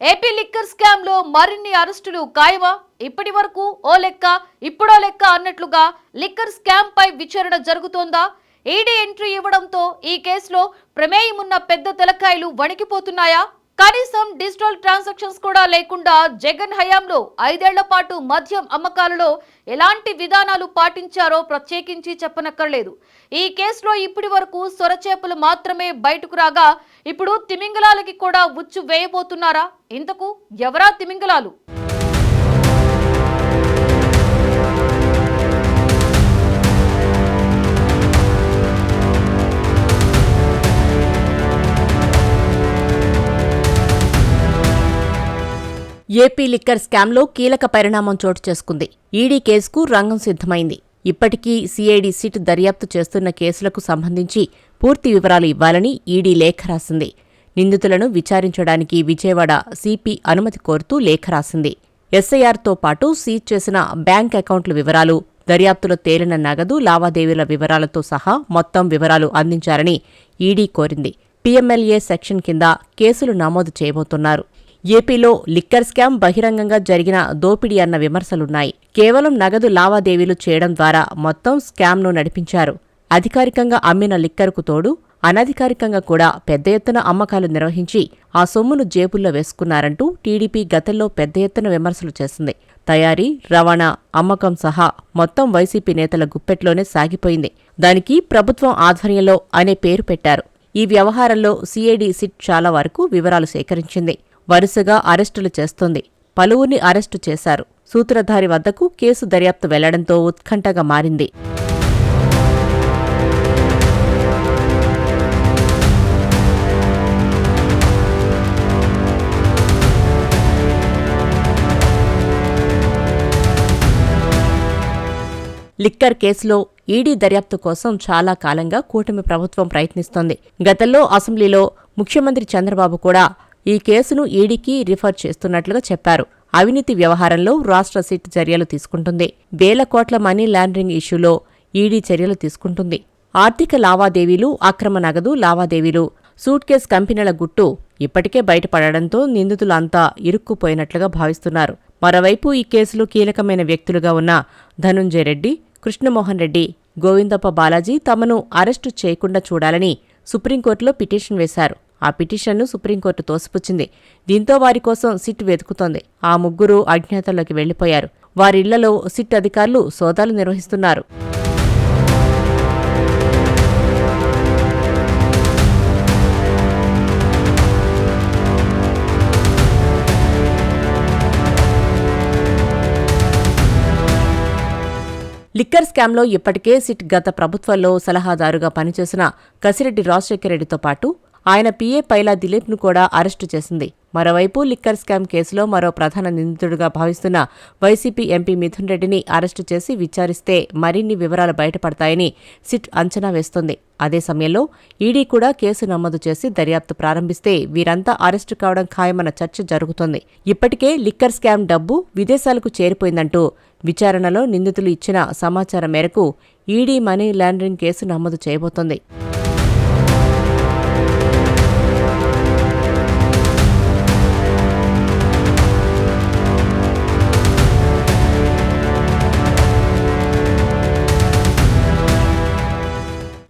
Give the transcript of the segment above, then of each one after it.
AP liquor scam లో మరిన్ని అరెస్టులు ఖాయమా? ఇప్పటి వరకు ఓ లెక్క ఇప్పుడో లెక్క అన్నట్లుగా లిక్కర్ స్కామ్ పై విచారణ జరుగుతోందా? ఈడీ ఎంట్రీ ఇవ్వడంతో ఈ కేసులో ప్రమేయం ఉన్న పెద్ద తలకాయలు వణికిపోతున్నాయా? కనీసం డిజిటల్ ట్రాన్సాక్షన్స్ కూడా లేకుండా జగన్ హయాంలో 5 ఏళ్ల పాటు మద్యం అమ్మకాలలో ఎలాంటి విధానాలు పాటించారో ప్రత్యేకించి చెప్పనక్కర్లేదు. ఈ కేసులో ఇప్పటి వరకు సొరచేపలు మాత్రమే బయటకు రాగా ఇప్పుడు తిమింగలాలకి కూడా ఉచ్చు వేయబోతున్నారా? ఇంతకు ఎవరా తిమింగలాలు? ఏపీ లిక్కర్ స్కామ్లో కీలక పరిణామం చోటు చేసుకుంది. ఈడీ కేసుకు రంగం సిద్ధమైంది. ఇప్పటికీ సిఐడి సిట్ దర్యాప్తు చేస్తున్న కేసులకు సంబంధించి పూర్తి వివరాలు ఇవ్వాలని ఈడీ లేఖ రాసింది. నిందితులను విచారించడానికి విజయవాడ సిపి అనుమతి కోరుతూ లేఖ రాసింది. ఎస్ఐఆర్తో పాటు సీజ్ చేసిన బ్యాంక్ అకౌంట్ల వివరాలు, దర్యాప్తులో తేలిన నగదు లావాదేవీల వివరాలతో సహా మొత్తం వివరాలు అందించాలని ఈడీ కోరింది. పిఎంఎల్ఏ సెక్షన్ కింద కేసులు నమోదు చేయబోతున్నారు. ఏపీలో లిక్కర్ స్కామ్ బహిరంగంగా జరిగిన దోపిడీ అన్న విమర్శలున్నాయి. కేవలం నగదు లావాదేవీలు చేయడం ద్వారా మొత్తం స్కామ్ను నడిపించారు. అధికారికంగా అమ్మిన లిక్కర్కు తోడు అనధికారికంగా కూడా పెద్ద ఎత్తున అమ్మకాలు నిర్వహించి ఆ సొమ్మును జేబుల్లో వేసుకున్నారంటూ టీడీపీ గతంలో పెద్ద ఎత్తున విమర్శలు చేసింది. తయారీ, రవాణా, అమ్మకం సహా మొత్తం వైసీపీ నేతల గుప్పెట్లోనే సాగిపోయింది. దానికి ప్రభుత్వం ఆధ్వర్యంలో అనే పేరు పెట్టారు. ఈ వ్యవహారంలో సిఐడి సిట్ చాలా వరకు వివరాలు సేకరించింది. వరుసగా అరెస్టులు చేస్తోంది. పలువురిని అరెస్టు చేశారు. సూత్రధారి వద్దకు కేసు దర్యాప్తు వెళ్లడంతో ఉత్కంఠగా మారింది. లిక్కర్ కేసులో ఈడీ దర్యాప్తు కోసం చాలా కాలంగా కూటమి ప్రభుత్వం ప్రయత్నిస్తోంది. గతంలో అసెంబ్లీలో ముఖ్యమంత్రి చంద్రబాబు కూడా ఈ కేసును ఈడీకి రిఫర్ చేస్తున్నట్లుగా చెప్పారు. అవినీతి వ్యవహారంలో రాష్ట్ర సిట్ చర్యలు తీసుకుంటుంది. వేల కోట్ల మనీ లాండరింగ్ ఇష్యూలో ఈడీ చర్యలు తీసుకుంటుంది. ఆర్థిక లావాదేవీలు, అక్రమ నగదు లావాదేవీలు, సూట్ కేస్ కంపెనీల గుట్టు ఇప్పటికే బయటపడడంతో నిందితులు అంతా ఇరుక్కుపోయినట్లుగా భావిస్తున్నారు. మరోవైపు ఈ కేసులో కీలకమైన వ్యక్తులుగా ఉన్న ధనుంజయ రెడ్డి, కృష్ణమోహన్ రెడ్డి, గోవిందప్ప బాలాజీ తమను అరెస్టు చేయకుండా చూడాలని సుప్రీంకోర్టులో పిటిషన్ వేశారు. ఆ పిటిషన్ను సుప్రీంకోర్టు తోసిపుచ్చింది. దీంతో వారి కోసం సిట్ వెతుకుతోంది. ఆ ముగ్గురు అజ్ఞాతంలోకి వెళ్లిపోయారు. వారిళ్లలో సిట్ అధికారులు సోదాలు నిర్వహిస్తున్నారు. లిక్కర్ స్కామ్లో ఇప్పటికే సిట్ గత ప్రభుత్వంలో సలహాదారుగా పనిచేసిన కసిరెడ్డి రాజశేఖరరెడ్డితో పాటు ఆయన పీఏ పైలా దిలీప్ను కూడా అరెస్టు చేసింది. మరోవైపు లిక్కర్ స్కామ్ కేసులో మరో ప్రధాన నిందితుడిగా భావిస్తున్న వైసీపీ ఎంపీ మిథున్ రెడ్డిని అరెస్టు చేసి విచారిస్తే మరిన్ని వివరాలు బయటపడతాయని సిట్ అంచనా వేస్తోంది. అదే సమయంలో ఈడీ కూడా కేసు నమోదు చేసి దర్యాప్తు ప్రారంభిస్తే వీరంతా అరెస్టు కావడం ఖాయమన్న చర్చ జరుగుతోంది. ఇప్పటికే లిక్కర్ స్కామ్ డబ్బు విదేశాలకు చేరిపోయిందంటూ విచారణలో నిందితులు ఇచ్చిన సమాచారం మేరకు ఈడీ మనీ లాండరింగ్ కేసు నమోదు చేయబోతోంది.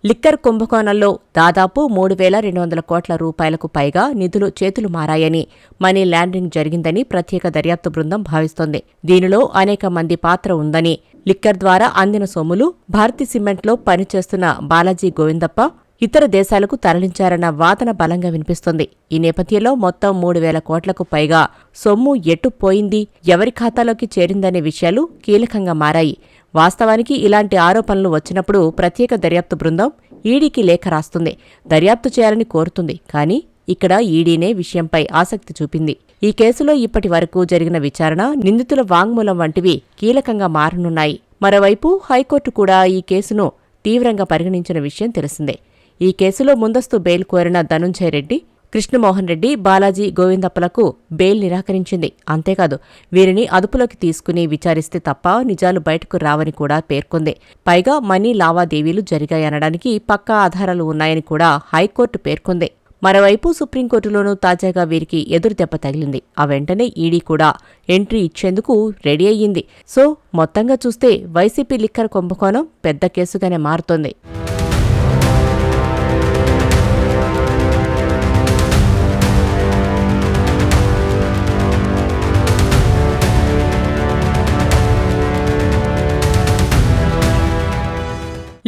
లిక్కర్ కుంభకోణంలో దాదాపు 3,200 కోట్ల రూపాయలకు పైగా నిధులు చేతులు మారాయని, మనీ లాండరింగ్ జరిగిందని ప్రత్యేక దర్యాప్తు బృందం భావిస్తోంది. దీనిలో అనేక మంది పాత్ర ఉందని, లిక్కర్ ద్వారా అందిన సొమ్ములు భారతీ సిమెంట్లో పనిచేస్తున్న బాలాజీ గోవిందప్ప ఇతర దేశాలకు తరలించారన్న వాదన బలంగా వినిపిస్తోంది. ఈ నేపథ్యంలో మొత్తం 3,000 కోట్లకు పైగా సొమ్ము ఎటు పోయింది, ఎవరి ఖాతాలోకి చేరిందనే విషయాలు కీలకంగా మారాయి. వాస్తవానికి ఇలాంటి ఆరోపణలు వచ్చినప్పుడు ప్రత్యేక దర్యాప్తు బృందం ఈడీకి లేఖ రాస్తుంది, దర్యాప్తు చేయాలని కోరుతుంది. కానీ ఇక్కడ ఈడీనే విషయంపై ఆసక్తి చూపింది. ఈ కేసులో ఇప్పటి వరకు జరిగిన విచారణ, నిందితుల వాంగ్మూలం వంటివి కీలకంగా మారనున్నాయి. మరోవైపు హైకోర్టు కూడా ఈ కేసును తీవ్రంగా పరిగణించిన విషయం తెలిసిందే. ఈ కేసులో ముందస్తు బెయిల్ కోరిన ధనుంజయ రెడ్డి, కృష్ణమోహన్ రెడ్డి, బాలాజీ గోవిందప్పలకు బెయిల్ నిరాకరించింది. అంతేకాదు వీరిని అదుపులోకి తీసుకుని విచారిస్తే తప్ప నిజాలు బయటకు రావని కూడా పేర్కొంది. పైగా మనీ లావాదేవీలు జరిగాయనడానికి పక్కా ఆధారాలు ఉన్నాయని కూడా హైకోర్టు పేర్కొంది. మరోవైపు సుప్రీంకోర్టులోనూ తాజాగా వీరికి ఎదురుదెబ్బ తగిలింది. ఆ వెంటనే ఈడీ కూడా ఎంట్రీ ఇచ్చేందుకు రెడీ అయ్యింది. సో మొత్తంగా చూస్తే వైసీపీ లిక్కర్ కుంభకోణం పెద్ద కేసుగానే మారుతోంది.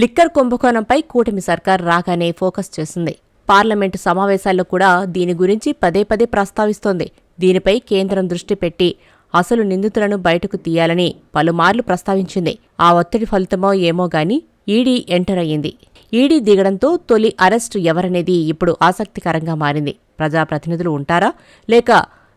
లిక్కర్ కుంభకోణంపై కూటమి సర్కార్ రాగానే ఫోకస్ చేసింది. పార్లమెంటు సమావేశాల్లో కూడా దీని గురించి పదే పదే ప్రస్తావిస్తోంది. దీనిపై కేంద్రం దృష్టి పెట్టి అసలు నిందితులను బయటకు తీయాలని పలుమార్లు ప్రస్తావించింది. ఆ ఒత్తిడి ఫలితమో ఏమో గాని ఈడీ ఎంటర్ అయ్యింది. ఈడీ దిగడంతో తొలి అరెస్టు ఎవరనేది ఇప్పుడు ఆసక్తికరంగా మారింది. ప్రజాప్రతినిధులు ఉంటారా లేక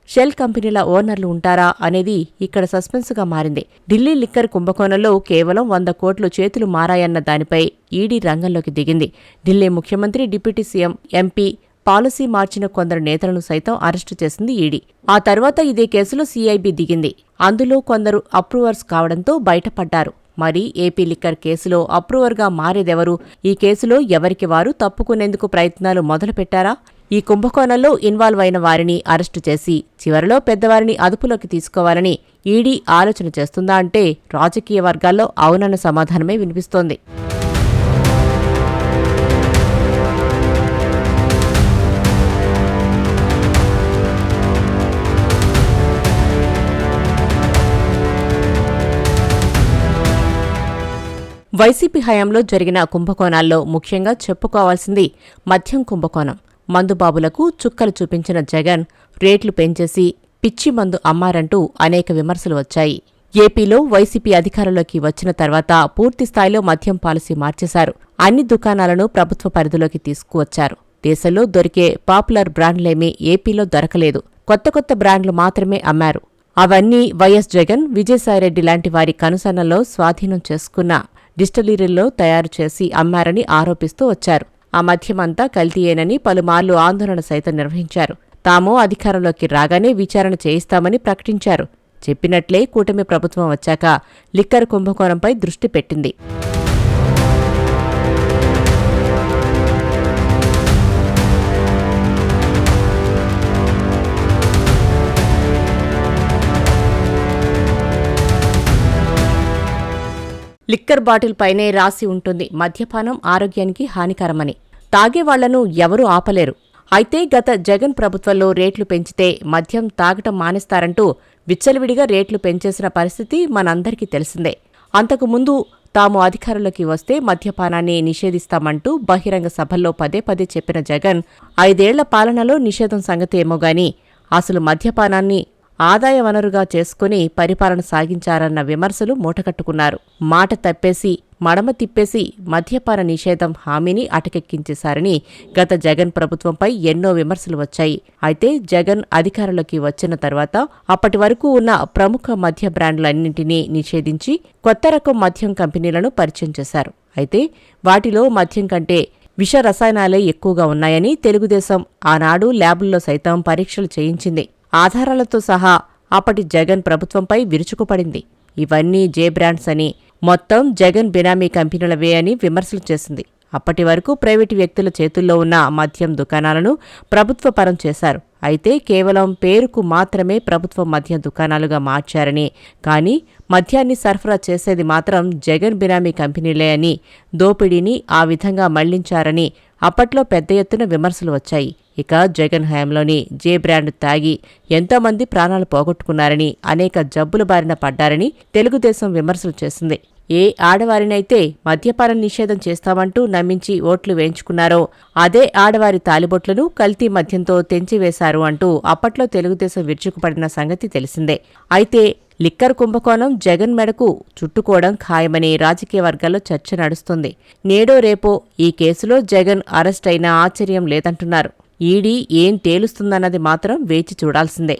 షెల్ కంపెనీల ఓనర్లు ఉంటారా అనేది ఇక్కడ సస్పెన్స్గా మారింది. ఢిల్లీ లిక్కర్ కుంభకోణంలో కేవలం 100 కోట్లు చేతులు మారాయన్న దానిపై ఈడీ రంగంలోకి దిగింది. ఢిల్లీ ముఖ్యమంత్రి, డిప్యూటీ సీఎం, ఎంపీ పాలసీ మార్చిన కొందరు నేతలను సైతం అరెస్టు చేసింది ఈడీ. ఆ తర్వాత ఇదే కేసులో సీఐబీ దిగింది. అందులో కొందరు అప్రూవర్స్ కావడంతో బయటపడ్డారు. మరి ఏపీ లిక్కర్ కేసులో అప్రూవర్గా మారేదెవరు? ఈ కేసులో ఎవరికి వారు తప్పుకునేందుకు ప్రయత్నాలు మొదలుపెట్టారా? ఈ కుంభకోణంలో ఇన్వాల్వ్ అయిన వారిని అరెస్టు చేసి చివరిలో పెద్దవారిని అదుపులోకి తీసుకోవాలని ఈడీ ఆలోచన చేస్తుందా అంటే రాజకీయ వర్గాల్లో అవునన్న సమాధానమే వినిపిస్తోంది. వైసీపీ హయాంలో జరిగిన కుంభకోణాల్లో ముఖ్యంగా చెప్పుకోవాల్సింది మద్యం కుంభకోణం. మందుబాబులకు చుక్కలు చూపించిన జగన్ రేట్లు పెంచేసి పిచ్చి మందు అమ్మారంటూ అనేక విమర్శలు వచ్చాయి. ఏపీలో వైసీపీ అధికారంలోకి వచ్చిన తర్వాత పూర్తిస్థాయిలో మద్యం పాలసీ మార్చేశారు. అన్ని దుకాణాలను ప్రభుత్వ పరిధిలోకి తీసుకువచ్చారు. దేశంలో దొరికే పాపులర్ బ్రాండ్లేమీ ఏపీలో దొరకలేదు. కొత్త కొత్త బ్రాండ్లు మాత్రమే అమ్మారు. అవన్నీ వైఎస్ జగన్, విజయసాయిరెడ్డి లాంటి వారి కనుసన్నల్లో స్వాధీనం చేసుకున్న డిస్టిలరీల్లో తయారు చేసి అమ్మారని ఆరోపిస్తూ వచ్చారు. ఆ మద్యమంతా కల్తీయేనని పలుమార్లు ఆందోళన సైతం నిర్వహించారు. తాము అధికారంలోకి రాగానే విచారణ చేయిస్తామని ప్రకటించారు. చెప్పినట్లే కూటమి ప్రభుత్వం వచ్చాక లిక్కర్ కుంభకోణంపై దృష్టి పెట్టింది. లిక్కర్ బాటిల్ పైనే రాసి ఉంటుంది మద్యపానం ఆరోగ్యానికి హానికరమని. తాగేవాళ్లను ఎవరూ ఆపలేరు. అయితే గత జగన్ ప్రభుత్వంలో రేట్లు పెంచితే మద్యం తాగటం మానేస్తారంటూ విచ్చలవిడిగా రేట్లు పెంచేసిన పరిస్థితి మనందరికీ తెలిసిందే. అంతకుముందు తాము అధికారంలోకి వస్తే మద్యపానాన్ని నిషేధిస్తామంటూ బహిరంగ సభల్లో పదే పదే చెప్పిన జగన్ 5 ఏళ్ల పాలనలో నిషేధం సంగతి ఏమోగాని అసలు మద్యపానాన్ని ఆదాయ వనరుగా చేసుకుని పరిపాలన సాగించారన్న విమర్శలు మూటకట్టుకున్నారు. మాట తప్పేసి మడమ తిప్పేసి మద్యపాన నిషేధం హామీని అటకెక్కించేశారని గత జగన్ ప్రభుత్వంపై ఎన్నో విమర్శలు వచ్చాయి. అయితే జగన్ అధికారంలోకి వచ్చిన తర్వాత అప్పటి వరకు ఉన్న ప్రముఖ మద్య బ్రాండ్లన్నింటినీ నిషేధించి కొత్త రకం మద్యం కంపెనీలను పరిచయం చేశారు. అయితే వాటిలో మద్యం కంటే విష రసాయనాలే ఎక్కువగా ఉన్నాయని తెలుగుదేశం ఆనాడు ల్యాబుల్లో సైతం పరీక్షలు చేయించింది. ఆధారాలతో సహా అప్పటి జగన్ ప్రభుత్వంపై విరుచుకుపడింది. ఇవన్నీ జే బ్రాండ్స్ అని, మొత్తం జగన్ బినామీ కంపెనీలవే అని విమర్శలు చేసింది. అప్పటి వరకు ప్రైవేటు వ్యక్తుల చేతుల్లో ఉన్న మద్యం దుకాణాలను ప్రభుత్వ పరం చేశారు. అయితే కేవలం పేరుకు మాత్రమే ప్రభుత్వ మద్యం దుకాణాలుగా మార్చారని, కానీ మద్యాన్ని సరఫరా చేసేది మాత్రం జగన్ బినామీ కంపెనీలే అని, దోపిడీని ఆ విధంగా మళ్లించారని అప్పట్లో పెద్ద ఎత్తున విమర్శలు వచ్చాయి. ఇక జగన్ హయాంలోని జే బ్రాండ్ తాగి ఎంతోమంది ప్రాణాలు పోగొట్టుకున్నారని, అనేక జబ్బుల బారిన పడ్డారని తెలుగుదేశం విమర్శలు చేసింది. ఏ ఆడవారినైతే మద్యపాన నిషేధం చేస్తామంటూ నమ్మించి ఓట్లు వేయించుకున్నారో అదే ఆడవారి తాలిబొట్లను కల్తీ మద్యంతో తెంచివేశారు అంటూ అప్పట్లో తెలుగుదేశం విరుచుకుపడిన సంగతి తెలిసిందే. అయితే లిక్కర్ కుంభకోణం జగన్ మెడకు చుట్టుకోవడం ఖాయమని రాజకీయ వర్గాల్లో చర్చ నడుస్తుంది. నేడో రేపో ఈ కేసులో జగన్ అరెస్ట్ అయినా ఆశ్చర్యం లేదంటున్నారు. ఈడీ ఏం తేలుస్తుందన్నది మాత్రం వేచి చూడాల్సిందే.